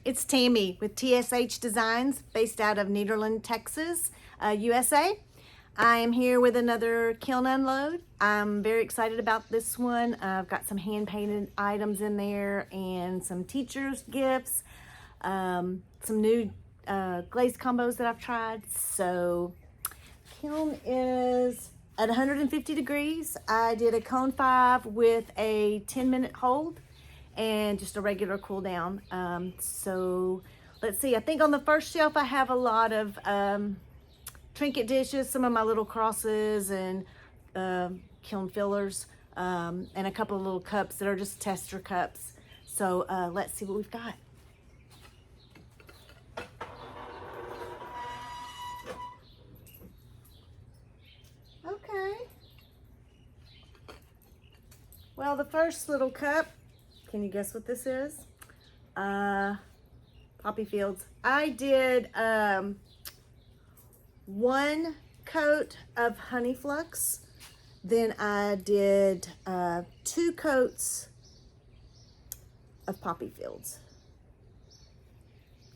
It's Tammy with TSH Designs based out of Nederland, Texas, USA. I am here with another kiln unload. I'm very excited about this one. I've got some hand painted items in there and some teachers gifts, some new glaze combos that I've tried. So kiln is at 150 degrees. I did a cone 5 with a 10-minute hold and just a regular cool down. So let's see, I think on the first shelf I have a lot of trinket dishes, some of my little crosses and kiln fillers, and a couple of little cups that are just tester cups. So let's see what we've got. Okay. Well, the first little cup, can you guess what this is? Poppy Fields. I did 1 coat of honey flux. Then I did 2 coats of Poppy Fields.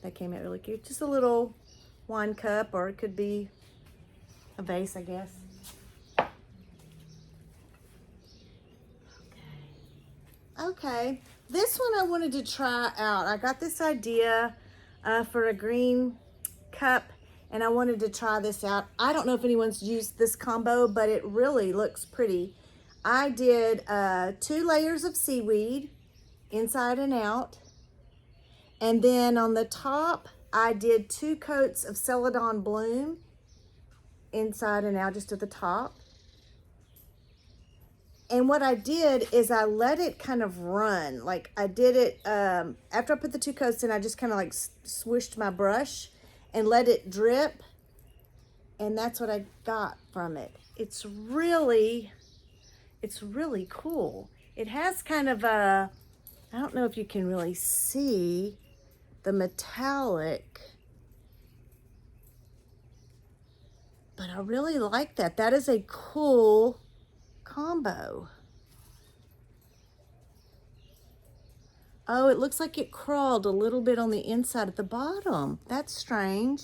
That came out really cute. Just a little wine cup, or it could be a vase, I guess. Okay, this one I wanted to try out. I got this idea for a green cup, and I wanted to try this out. I don't know if anyone's used this combo, but it really looks pretty. I did 2 layers of seaweed inside and out, and then on the top I did 2 coats of celadon bloom inside and out, just at the top. And what I did is I let it kind of run. Like I did it, after I put the 2 coats in, I just kind of like swished my brush and let it drip. And that's what I got from it. It's really cool. It has kind of a, I don't know if you can really see the metallic, but I really like that. That is a cool combo. Oh, it looks like it crawled a little bit on the inside at the bottom. That's strange.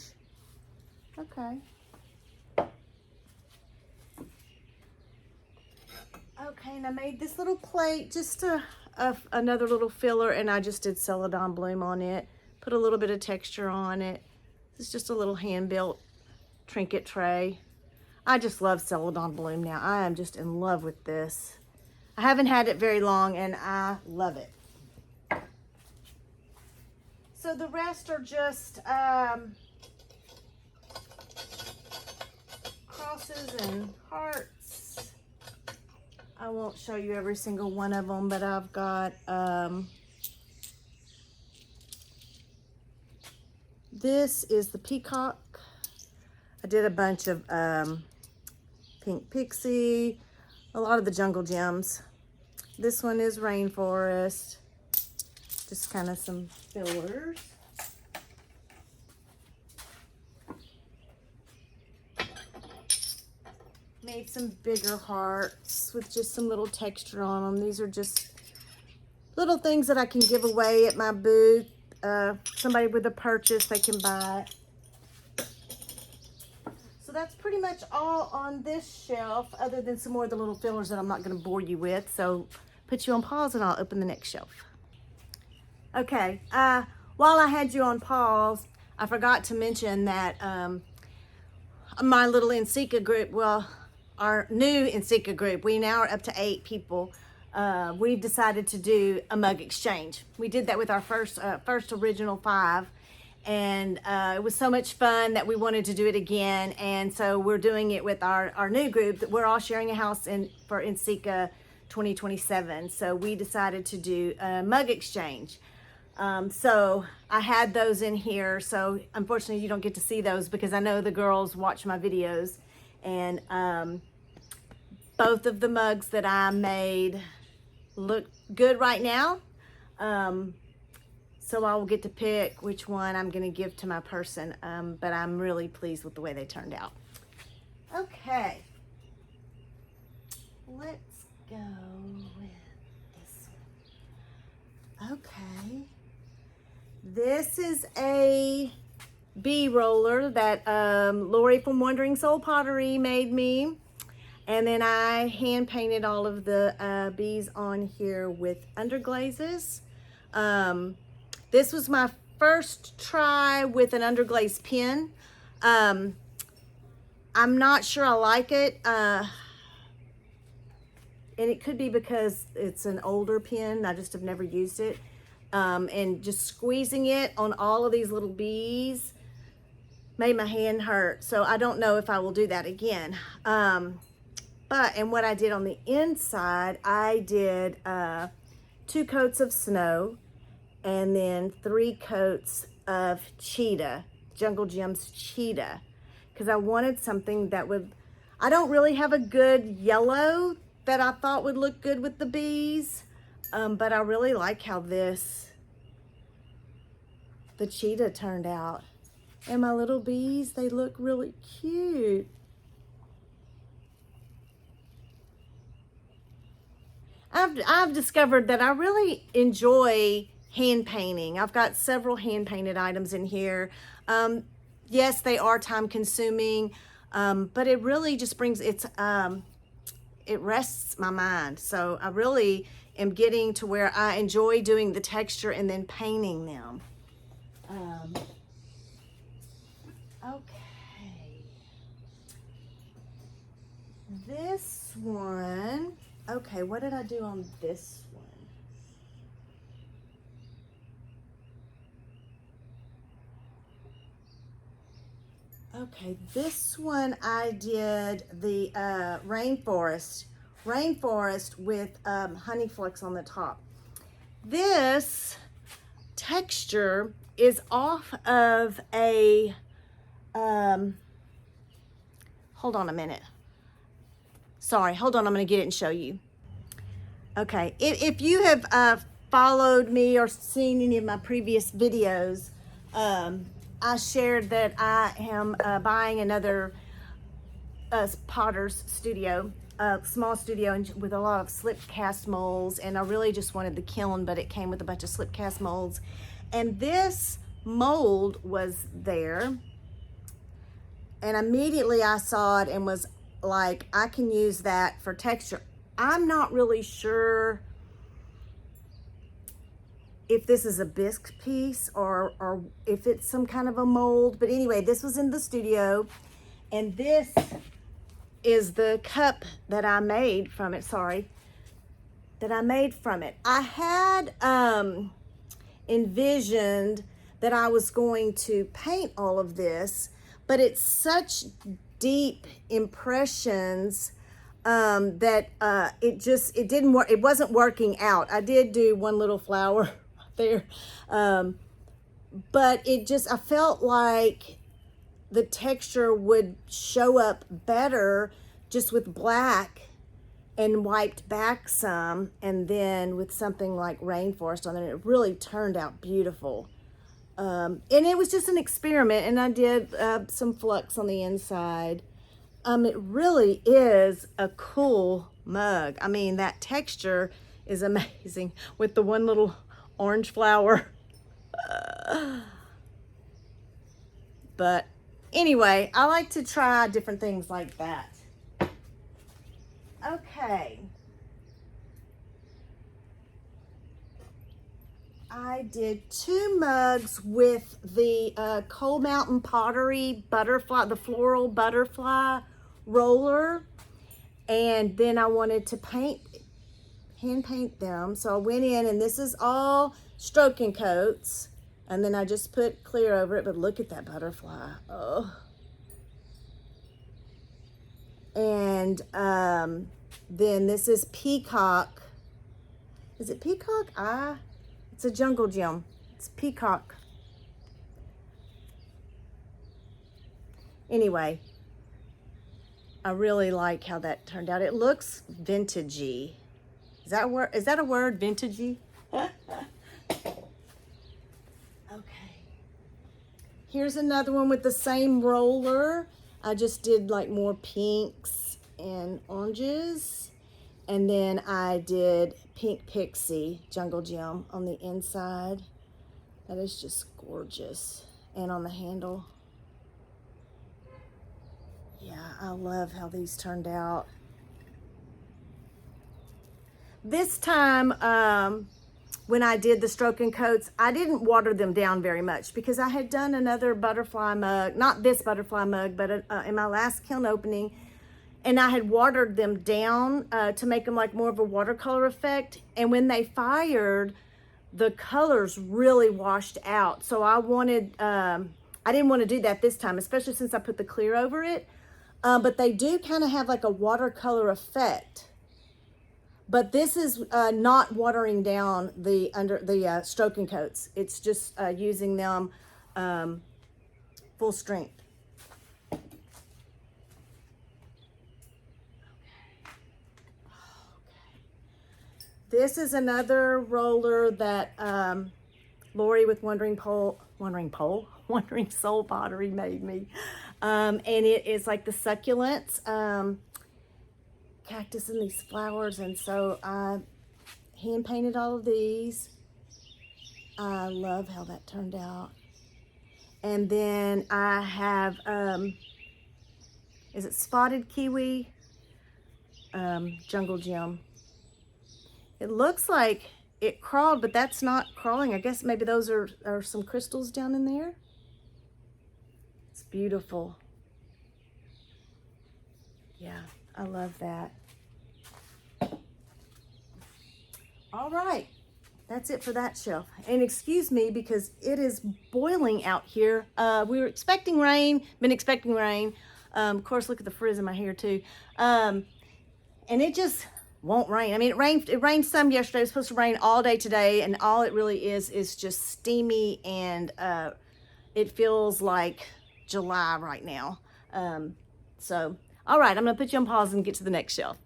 Okay. Okay, and I made this little plate, just another little filler, and I just did celadon bloom on it. Put a little bit of texture on it. This is just a little hand-built trinket tray. I just love celadon bloom now. I am just in love with this. I haven't had it very long and I love it. So the rest are just crosses and hearts. I won't show you every single one of them, but I've got this is the peacock. I did a bunch of pink pixie, a lot of the jungle gems. This one is rainforest, just kind of some fillers. Made some bigger hearts with just some little texture on them. These are just little things that I can give away at my booth. Somebody with a purchase, they can buy it. So that's pretty much all on this shelf, other than some more of the little fillers that I'm not going to bore you with. So put you on pause and I'll open the next shelf. Okay, while I had you on pause, I forgot to mention that my little NCECA group, well, our new NCECA group, we now are up to 8 people. We've decided to do a mug exchange. We did that with our first original 5. And it was so much fun that we wanted to do it again. And so we're doing it with our new group. That we're all sharing a house for NCECA 2027. So we decided to do a mug exchange. So I had those in here. So unfortunately you don't get to see those because I know the girls watch my videos. And both of the mugs that I made look good right now. So I will get to pick which one I'm going to give to my person, but I'm really pleased with the way they turned out. Okay, let's go with this one. Okay, This is a bee roller that Lori from Wandering Soul Pottery made me. And then I hand painted all of the bees on here with underglazes. This was my first try with an underglaze pen. I'm not sure I like it. And it could be because it's an older pen. I just have never used it. And just squeezing it on all of these little bees made my hand hurt. So I don't know if I will do that again. And what I did on the inside, I did 2 coats of snow and then 3 coats of cheetah, Jungle Gems cheetah, because I wanted something that would, I don't really have a good yellow that I thought would look good with the bees, but I really like how the cheetah turned out. And my little bees, they look really cute. I've discovered that I really enjoy hand painting. I've got several hand painted items in here. Yes, they are time consuming, but it really just brings, it rests my mind. So I really am getting to where I enjoy doing the texture and then painting them. Okay. This one. Okay, what did I do on this one? Okay, this one I did the rainforest with honey flecks on the top. This texture is off of a, hold on a minute. Sorry, hold on, I'm gonna get it and show you. Okay, if you have followed me or seen any of my previous videos, I shared that I am buying another potter's studio, small studio with a lot of slip cast molds, and I really just wanted the kiln, but it came with a bunch of slip cast molds. And this mold was there, and immediately I saw it and was like, I can use that for texture. I'm not really sure if this is a bisque piece or if it's some kind of a mold, but anyway, this was in the studio, and this is the cup that I made from it. I had envisioned that I was going to paint all of this, but it's such deep impressions that it didn't work. It wasn't working out. I did do one little flower there, but I felt like the texture would show up better just with black and wiped back some, and then with something like rainforest on it. It really turned out beautiful. And it was just an experiment, and I did some flux on the inside. It really is a cool mug. I mean, that texture is amazing with the one little orange flower. But anyway, I like to try different things like that. Okay. I did 2 mugs with the Coal Mountain Pottery butterfly, the floral butterfly roller, and then I wanted to hand paint them. So I went in, and this is all stroking coats, and then I just put clear over it, but look at that butterfly. Oh. And then this is Peacock. Is it Peacock? It's a Jungle Gem. It's Peacock. Anyway, I really like how that turned out. It looks vintagey. Is that a word, vintagey? Okay. Here's another one with the same roller. I just did like more pinks and oranges. And then I did Pink Pixie Jungle Gem on the inside. That is just gorgeous. And on the handle. Yeah, I love how these turned out. This time, when I did the stroke and coats, I didn't water them down very much because I had done another butterfly mug, not this butterfly mug, but in my last kiln opening, and I had watered them down to make them like more of a watercolor effect. And when they fired, the colors really washed out. So I didn't want to do that this time, especially since I put the clear over it. But they do kind of have like a watercolor effect. But this is not watering down the stroke and coats. It's just using them full strength. This is another roller that Lori with Wandering Soul Pottery made me. And it is like the succulents, cactus and these flowers. And so I hand painted all of these. I love how that turned out. And then I have, is it Spotted Kiwi? Jungle Gem. It looks like it crawled, but that's not crawling. I guess maybe those are some crystals down in there. It's beautiful. Yeah, I love that. All right, that's it for that shelf. And excuse me because it is boiling out here. We were expecting rain, been expecting rain. Of course, look at the frizz in my hair too. And it just won't rain. I mean, it rained some yesterday. It was supposed to rain all day today, and all it really is just steamy, and it feels like July right now. So, all right, I'm gonna put you on pause and get to the next shelf.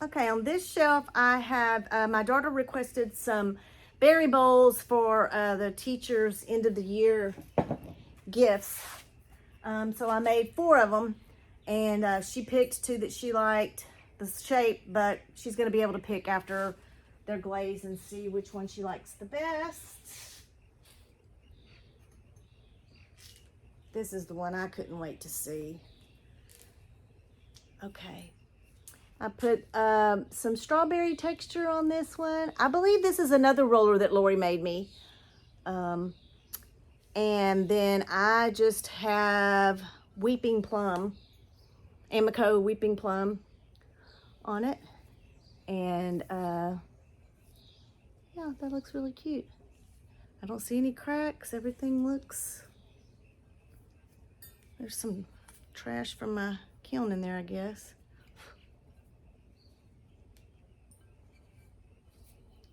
Okay, on this shelf, I have, my daughter requested some berry bowls for the teacher's end of the year gifts. So I made 4 of them, and she picked 2 that she liked the shape, but she's going to be able to pick after they're glazed and see which one she likes the best. This is the one I couldn't wait to see. Okay. I put some strawberry texture on this one. I believe this is another roller that Lori made me. And then I just have Weeping Plum, Amico Weeping Plum on it. And yeah, that looks really cute. I don't see any cracks. Everything looks... There's some trash from my kiln in there, I guess.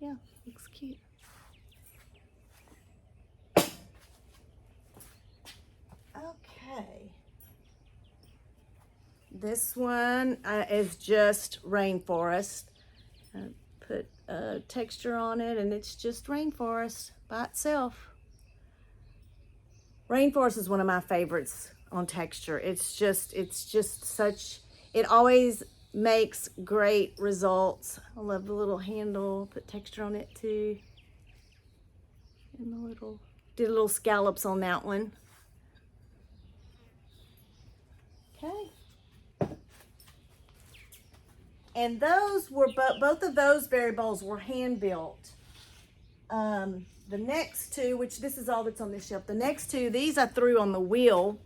Yeah, looks cute. Okay. This one is just rainforest. I put texture on it, and it's just rainforest by itself. Rainforest is one of my favorites on texture. It's just such, it always makes great results. I love the little handle, put texture on it too. And the did little scallops on that one. Okay. And those were, both of those berry bowls were hand built. The next 2, which this is all that's on this shelf, the next 2, these I threw on the wheel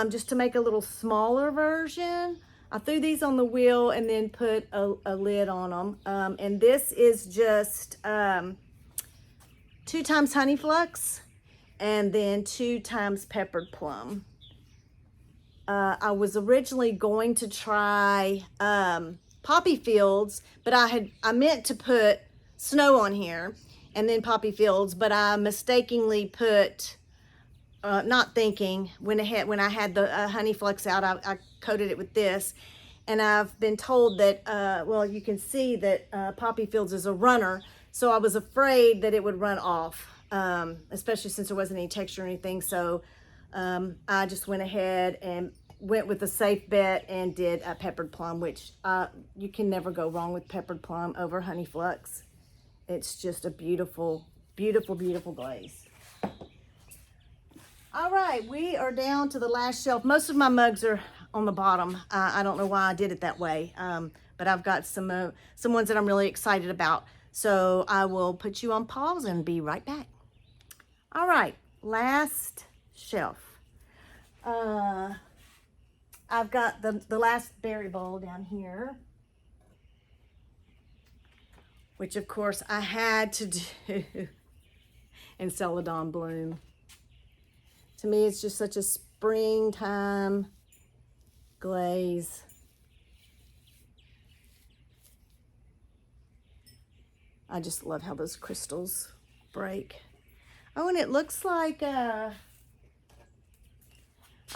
just to make a little smaller version. I threw these on the wheel and then put a lid on them. And this is just 2 times honey flux and then 2 times peppered plum. I was originally going to try poppy fields, but I meant to put snow on here and then poppy fields, but I mistakenly put, not thinking, when I had the honey flux out, I coated it with this. And I've been told that, well, you can see that poppy fields is a runner. So I was afraid that it would run off, especially since there wasn't any texture or anything. So I just went ahead and went with a safe bet and did a peppered plum, which you can never go wrong with peppered plum over honey flux. It's just a beautiful, Beautiful, beautiful glaze. All right, we are down to the last shelf. Most of my mugs are on the bottom. I don't know why I did it that way, but I've got some ones that I'm really excited about. So I will put you on pause and be right back. All right, last shelf. I've got the last berry bowl down here, which of course I had to do in Celadon Bloom. To me, it's just such a springtime glaze. I just love how those crystals break. Oh, and it looks like, I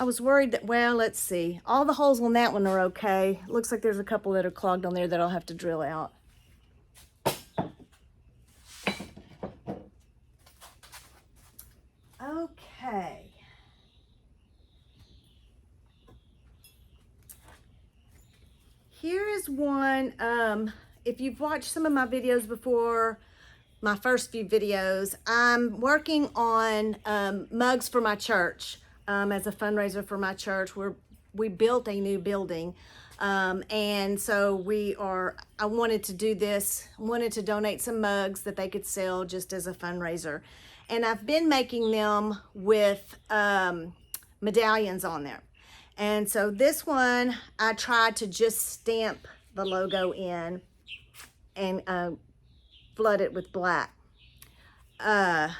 was worried that, well, let's see. All the holes on that one are okay. Looks like there's a couple that are clogged on there that I'll have to drill out. Okay. Here is one, if you've watched some of my videos before, my first few videos, I'm working on mugs for my church as a fundraiser for my church. We built a new building, and so I wanted to do this, wanted to donate some mugs that they could sell just as a fundraiser. And I've been making them with medallions on there. And so this one, I tried to just stamp the logo in and flood it with black. And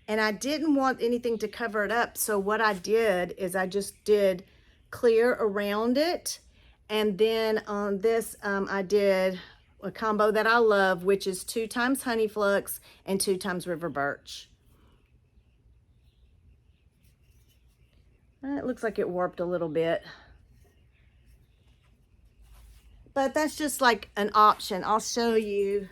I didn't want anything to cover it up. So what I did is I just did clear around it. And then on this, I did a combo that I love, which is 2 times honey flux and 2 times river birch. It looks like it warped a little bit, but that's just like an option. I'll show you.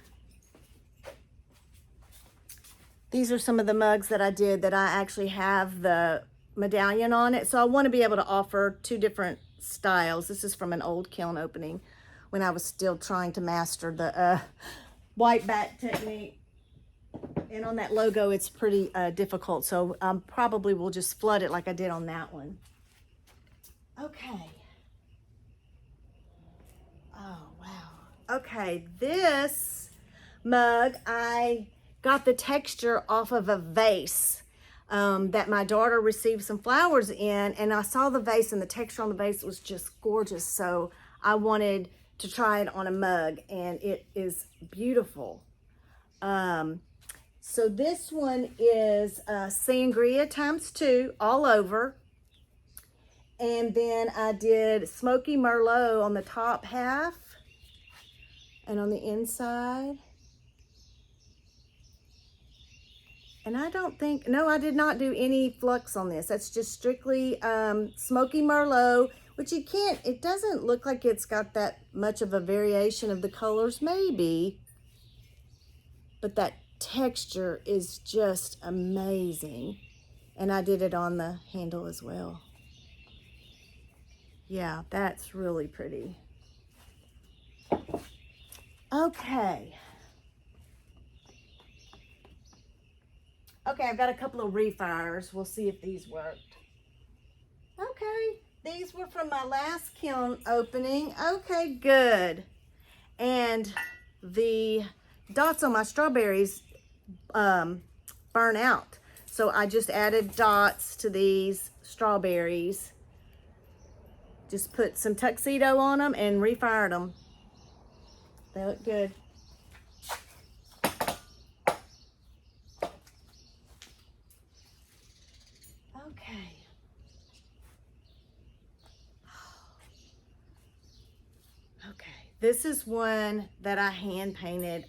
These are some of the mugs that I did that I actually have the medallion on it. So I want to be able to offer 2 different styles. This is from an old kiln opening when I was still trying to master the white back technique. And on that logo, it's pretty difficult. So probably will just flood it like I did on that one. Okay. Oh, wow. Okay, this mug, I got the texture off of a vase that my daughter received some flowers in. And I saw the vase, and the texture on the vase was just gorgeous. So I wanted to try it on a mug, and it is beautiful. So this one is sangria ×2 all over. And then I did smoky merlot on the top half and on the inside. And I don't think, no, I did not do any flux on this. That's just strictly smoky merlot, which you can't, it doesn't look like it's got that much of a variation of the colors, maybe. But that texture is just amazing. And I did it on the handle as well. Yeah, that's really pretty. Okay. Okay, I've got a couple of refires. We'll see if these worked. Okay, these were from my last kiln opening. Okay, good. And the dots on my strawberries burn out. So I just added dots to these strawberries. Just put some tuxedo on them and refired them. They look good. Okay. Okay, this is one that I hand painted.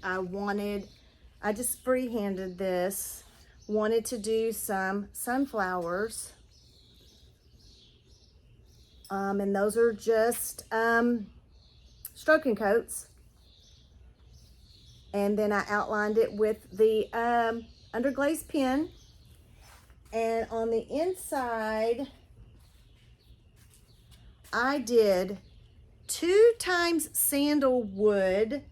I just freehanded this. Wanted to do some sunflowers. And those are just stroking coats. And then I outlined it with the Glaze pen. And on the inside, I did 2 times sandalwood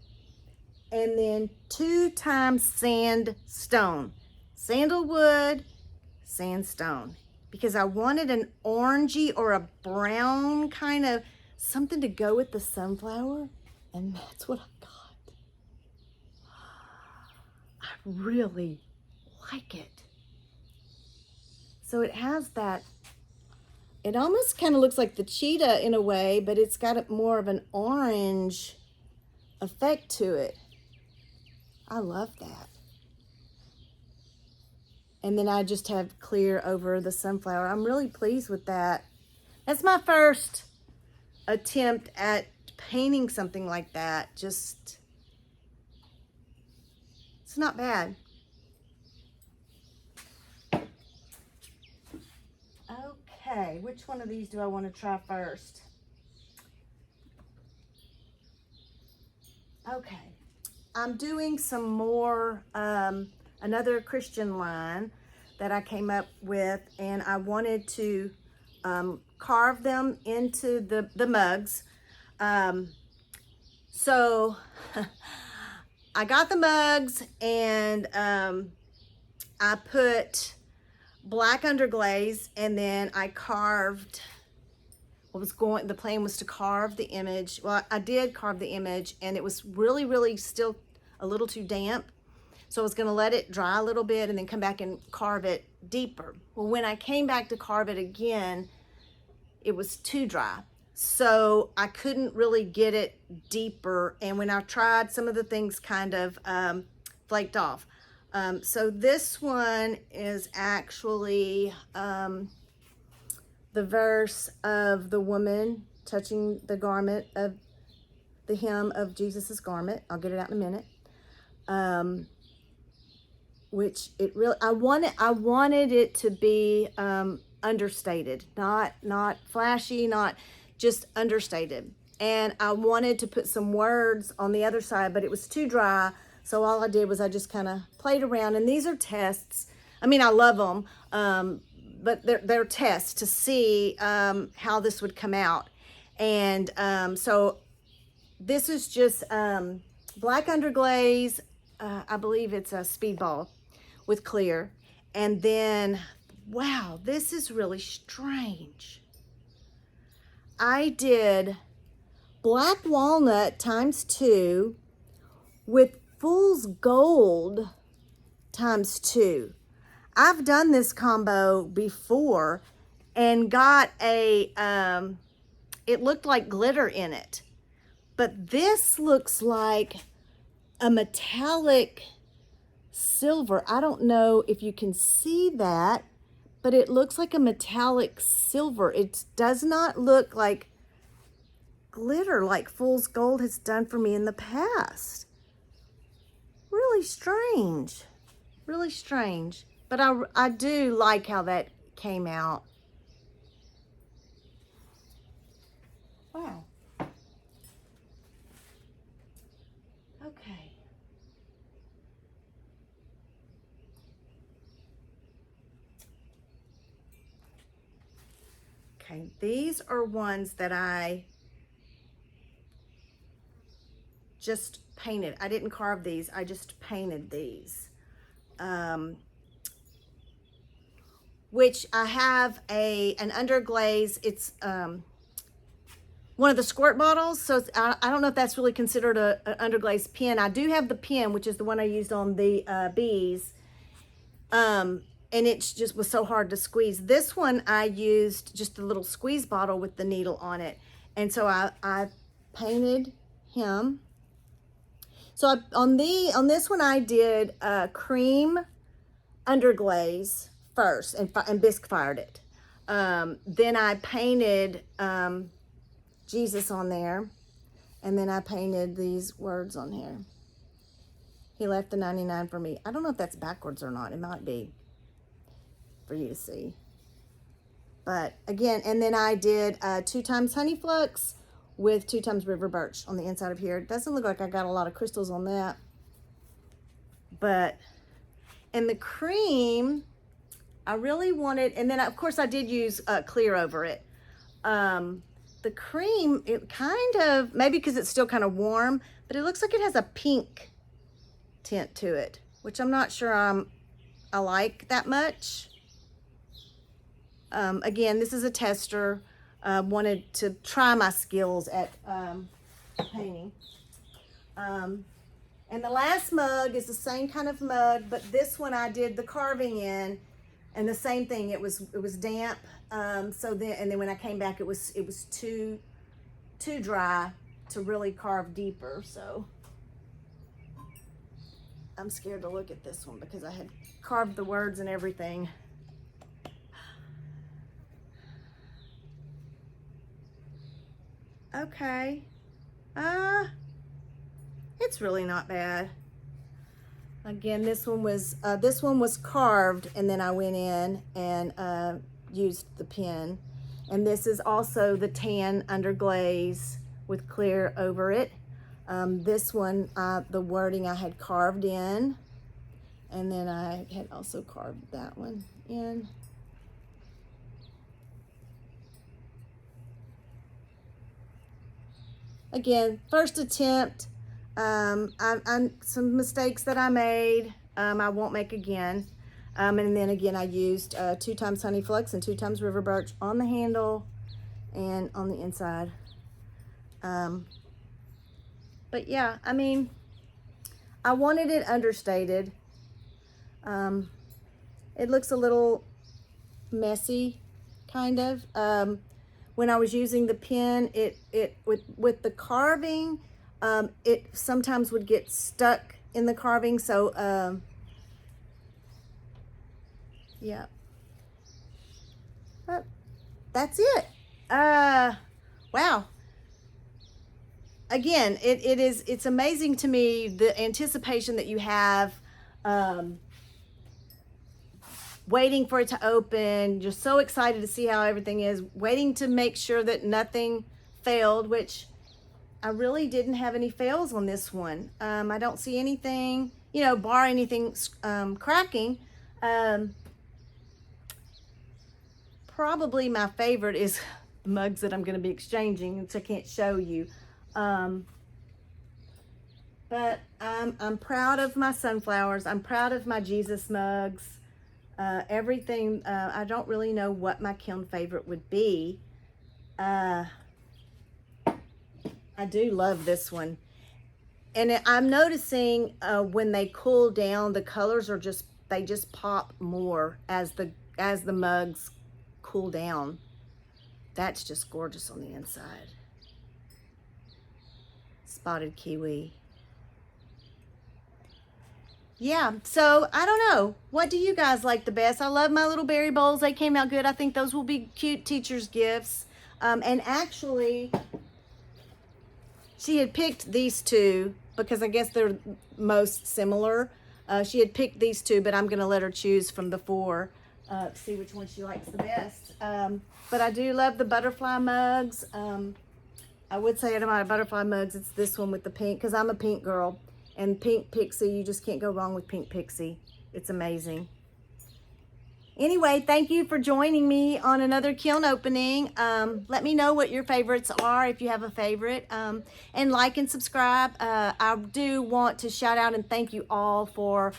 and then 2 times sandstone. Sandalwood, sandstone. Because I wanted an orangey or a brown kind of something to go with the sunflower. And that's what I got. I really like it. So it has that, it almost kind of looks like the cheetah in a way, but it's got more of an orange effect to it. I love that. And then I just have clear over the sunflower. I'm really pleased with that. That's my first attempt at painting something like that. Just, it's not bad. Okay, which one of these do I want to try first? Okay, I'm doing some more, another Christian line that I came up with, and I wanted to carve them into the mugs. So I got the mugs, and I put black underglaze, and then I carved the plan was to carve the image. Well, I did carve the image, and it was really still a little too damp. So I was gonna let it dry a little bit and then come back and carve it deeper. Well, when I came back to carve it again, it was too dry. So I couldn't really get it deeper. And when I tried, some of the things kind of flaked off. So this one is actually the verse of the woman touching the garment of the hem of Jesus's garment. I'll get it out in a minute. Which it really, I wanted it to be understated, not flashy, not just understated. And I wanted to put some words on the other side, but it was too dry. So all I did was I just kind of played around, and these are tests. I mean, I love them, but they're tests to see how this would come out. And so this is just black underglaze. I believe it's a speedball with clear. And then, wow, this is really strange. I did black walnut ×2 with fool's gold ×2. I've done this combo before and got a, it looked like glitter in it. But this looks like a metallic silver. I don't know if you can see that, but it looks like a metallic silver. It does not look like glitter like Fool's Gold has done for me in the past. Really strange. Really strange. But I do like how that came out. Wow. Okay. Okay, these are ones that I just painted. I didn't carve these, I just painted these. Which I have an underglaze. It's one of the squirt bottles, so I don't know if that's really considered an underglaze pen. I do have the pen, which is the one I used on the bees, and it just was so hard to squeeze. This one I used just a little squeeze bottle with the needle on it, and so I painted him. So on this one I did cream underglaze first and bisque fired it. Then I painted Jesus on there, and then I painted these words on here. He left the 99 for me. I don't know if that's backwards or not. It might be for you to see. But again, and then I did 2 times honey flux with 2 times river birch on the inside of here. It doesn't look like I got a lot of crystals on that. But, and the cream, I really wanted, and then of course I did use clear over it. The cream, it kind of, maybe because it's still kind of warm, but it looks like it has a pink tint to it, which I'm not sure I like that much. Again, this is a tester. Wanted to try my skills at painting. And the last mug is the same kind of mug, but this one I did the carving in, and the same thing. It was damp. And then when I came back, it was too dry to really carve deeper. So I'm scared to look at this one because I had carved the words and everything. Okay. It's really not bad. Again, this one was carved, and then I went in and used the pen. And this is also the tan under glaze with clear over it. This one, the wording I had carved in, and then I had also carved that one in. Again, first attempt. Some mistakes that I made, I won't make again. And then again, I used 2 times Honey Flux and 2 times River Birch on the handle and on the inside. But yeah, I mean, I wanted it understated. It looks a little messy, kind of. When I was using the pen, with the carving, it sometimes would get stuck in the carving. So, yeah. But that's it. Wow. Again, it's amazing to me the anticipation that you have, waiting for it to open. You're so excited to see how everything is, waiting to make sure that nothing failed, which I really didn't have any fails on this one. I don't see anything, bar anything cracking. Probably my favorite is the mugs that I'm going to be exchanging, which I can't show you. But I'm proud of my sunflowers. I'm proud of my Jesus mugs. Everything. I don't really know what my kiln favorite would be. I do love this one, and I'm noticing when they cool down, the colors are just pop more as the mugs cool down. That's just gorgeous on the inside. Spotted kiwi. Yeah, so I don't know. What do you guys like the best? I love my little berry bowls. They came out good. I think those will be cute teacher's gifts. And actually, she had picked these two because I guess they're most similar. She had picked these two, but I'm going to let her choose from the 4. See which one she likes the best. But I do love the butterfly mugs. I would say out of my butterfly mugs, it's this one with the pink, because I'm a pink girl. And pink pixie, you just can't go wrong with pink pixie. It's amazing. Anyway, thank you for joining me on another kiln opening. Let me know what your favorites are, if you have a favorite. And like and subscribe. I do want to shout out and thank you all for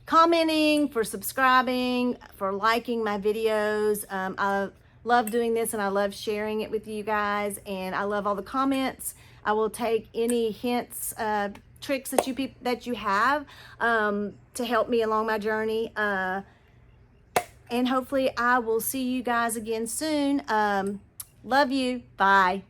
commenting, for subscribing, for liking my videos. I love doing this and I love sharing it with you guys. And I love all the comments. I will take any hints, tricks that you have to help me along my journey. And hopefully I will see you guys again soon. Love you. Bye.